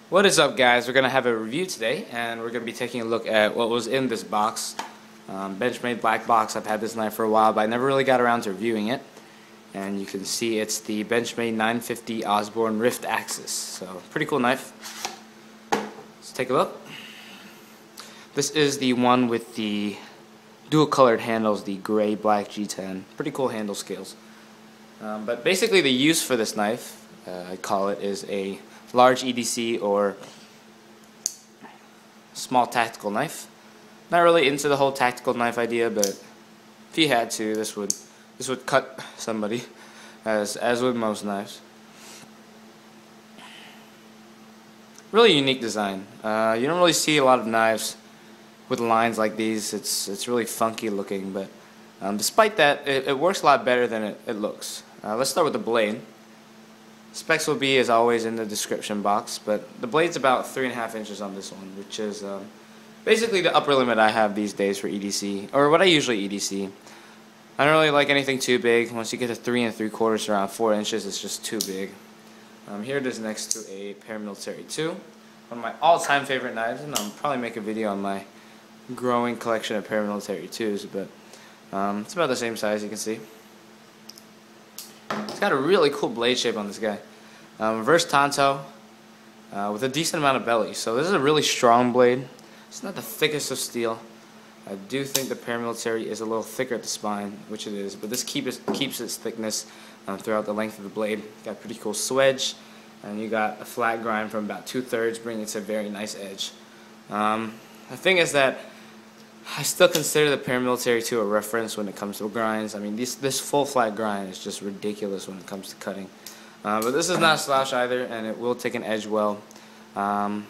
What is up, guys? We're going to have a review today, and we're going to be taking a look at what was in this box. Benchmade black box. I've had this knife for a while, but I never really got around to reviewing it. And you can see it's the Benchmade 950 Osborne Rift Axis. So, pretty cool knife. Let's take a look. This is the one with the dual colored handles, the gray-black G10. Pretty cool handle scales. But basically the use for this knife, I call it, is a large EDC or small tactical knife. Not really into the whole tactical knife idea, but if you had to, this would cut somebody, as with most knives. Really unique design. You don't really see a lot of knives with lines like these. It's really funky looking, but despite that, it works a lot better than it looks. Let's start with the blade. Specs will be, as always, in the description box, but the blade's about 3.5 inches on this one, which is basically the upper limit I have these days for EDC, or what I usually EDC. I don't really like anything too big. Once you get to 3 3/4, around 4 inches, it's just too big. Here it is next to a Paramilitary 2, one of my all-time favorite knives, and I'll probably make a video on my growing collection of Paramilitary 2s, but it's about the same size, you can see. It's got a really cool blade shape on this guy. Reverse Tanto with a decent amount of belly. So this is a really strong blade. It's not the thickest of steel. I do think the Paramilitary is a little thicker at the spine, which it is, but this keeps its thickness throughout the length of the blade. Got a pretty cool swedge, and you got a flat grind from about 2/3, bringing it to a very nice edge. The thing is that I still consider the Paramilitary 2 a reference when it comes to grinds. I mean, this full flat grind is just ridiculous when it comes to cutting. But this is not a slouch either, and it will take an edge well. I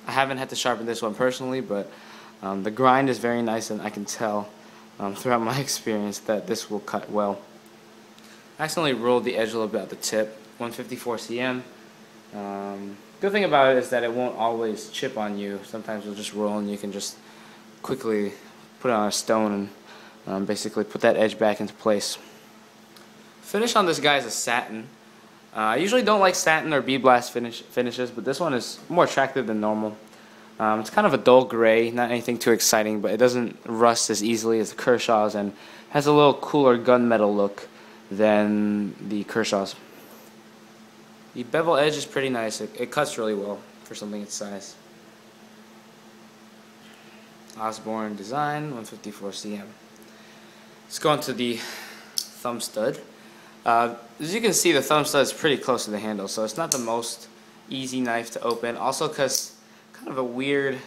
haven't had to sharpen this one personally, but the grind is very nice, and I can tell throughout my experience that this will cut well. I accidentally rolled the edge a little bit at the tip, 154 cm. Good thing about it is that it won't always chip on you. Sometimes it'll just roll, and you can just quickly put it on a stone and basically put that edge back into place. Finish on this guy is a satin. I usually don't like satin or bead blast finishes, but this one is more attractive than normal. It's kind of a dull gray, not anything too exciting, but it doesn't rust as easily as the Kershaw's and has a little cooler gunmetal look than the Kershaw's. The bevel edge is pretty nice. It cuts really well for something its size. Osborne design, 154 cm. Let's go on to the thumb stud. As you can see, the thumb stud is pretty close to the handle, so it's not the most easy knife to open. Also, because kind of a weird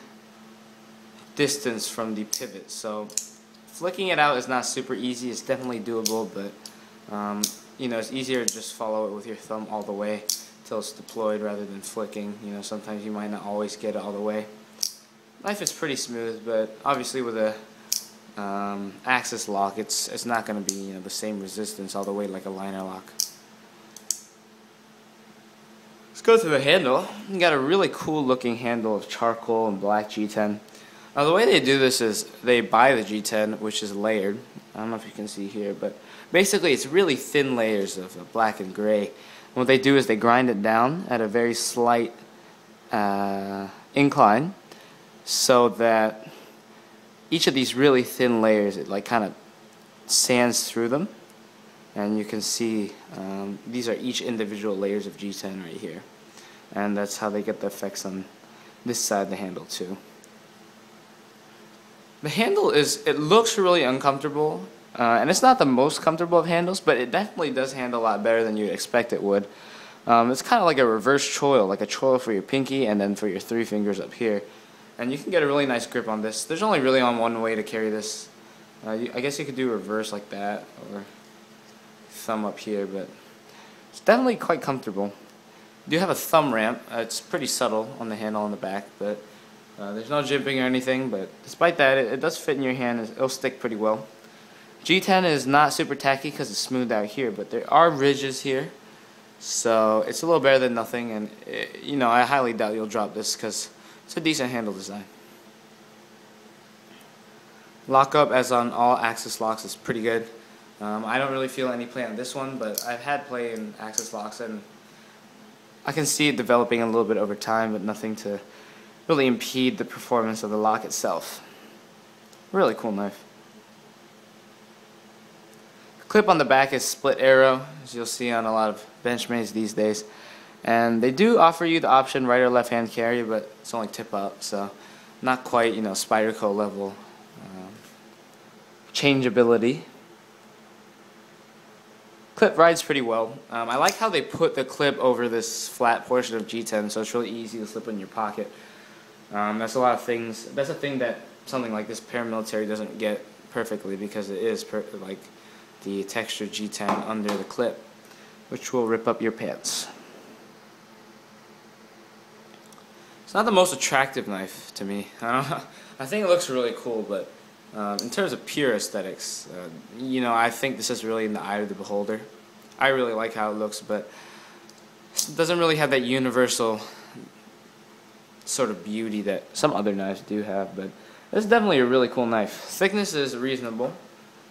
distance from the pivot, so flicking it out is not super easy. It's definitely doable, but you know, it's easier to just follow it with your thumb all the way till it's deployed rather than flicking. You know, sometimes you might not always get it all the way. Knife is pretty smooth, but obviously with a axis lock, it's not going to be, you know, the same resistance all the way like a liner lock. Let's go to the handle. You got a really cool looking handle of charcoal and black G10. Now the way they do this is they buy the G10, which is layered. I don't know if you can see here, but basically it's really thin layers of black and gray. And what they do is they grind it down at a very slight incline, so that each of these really thin layers, it like kind of sands through them, and you can see these are each individual layers of G10 right here, and that's how they get the effects on this side of the handle too. The handle it looks really uncomfortable, and it's not the most comfortable of handles, but it definitely does handle a lot better than you'd expect it would. It's kind of like a reverse choil, like a choil for your pinky and then for your 3 fingers up here. And you can get a really nice grip on this. There's only really one way to carry this. I guess you could do reverse like that, or thumb up here, but it's definitely quite comfortable. You do have a thumb ramp. It's pretty subtle on the handle on the back, but there's no jimping or anything. But despite that, it does fit in your hand. It'll stick pretty well. G10 is not super tacky because it's smoothed out here, but there are ridges here, so it's a little better than nothing. And you know, I highly doubt you'll drop this because it's a decent handle design. Lockup, as on all axis locks, is pretty good. I don't really feel any play on this one, but I've had play in axis locks, and I can see it developing a little bit over time, but nothing to really impede the performance of the lock itself. Really cool knife. The clip on the back is split arrow, as you'll see on a lot of Benchmades these days. And they do offer you the option right or left hand carry, but it's only tip up, so not quite, Spyderco level changeability. Clip rides pretty well. I like how they put the clip over this flat portion of G10, so it's really easy to slip in your pocket. That's a lot of things. That's a thing that something like this paramilitary doesn't get perfectly, because it is like the textured G10 under the clip, which will rip up your pants. It's not the most attractive knife to me. I don't know. I think it looks really cool, but in terms of pure aesthetics, I think this is really in the eye of the beholder. I really like how it looks, but it doesn't really have that universal sort of beauty that some other knives do have, but it's definitely a really cool knife. Thickness is reasonable.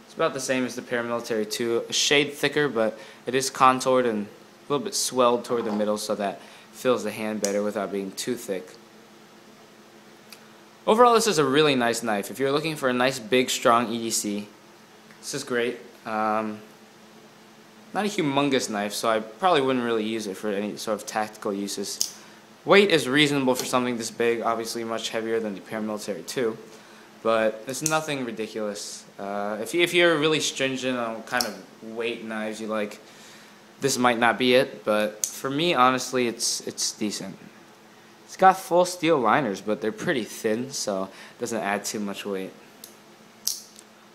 It's about the same as the Paramilitary 2, a shade thicker, but it is contoured and a little bit swelled toward the middle so that it fills the hand better without being too thick. Overall, this is a really nice knife. If you're looking for a nice, big, strong EDC, this is great. Not a humongous knife, so I probably wouldn't really use it for any sort of tactical uses. Weight is reasonable for something this big, obviously much heavier than the Paramilitary 2, but it's nothing ridiculous. If you're really stringent on what kind of weight knives you like, this might not be it, but for me, honestly, it's decent. It's got full steel liners, but they're pretty thin, so it doesn't add too much weight.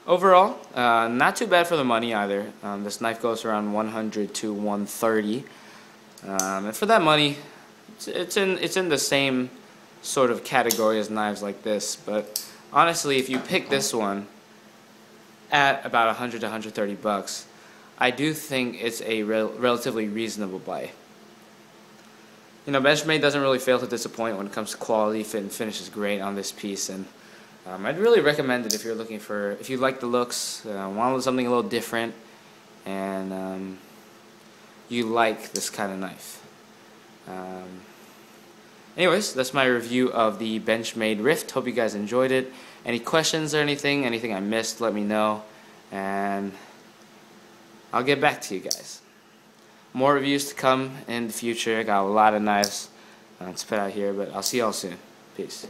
Overall, not too bad for the money either. This knife goes around $100 to $130, and for that money, it's in the same sort of category as knives like this. But honestly, if you pick this one at about $100 to $130, I do think it's a relatively reasonable buy. Benchmade doesn't really fail to disappoint when it comes to quality. Fit and finish is great on this piece, and I'd really recommend it if you're looking for, if you like the looks, want something a little different, and you like this kind of knife. Anyways, that's my review of the Benchmade Rift. Hope you guys enjoyed it. Any questions or anything I missed, let me know, and I'll get back to you guys. More reviews to come in the future. I got a lot of knives to put out here, but I'll see y'all soon. Peace.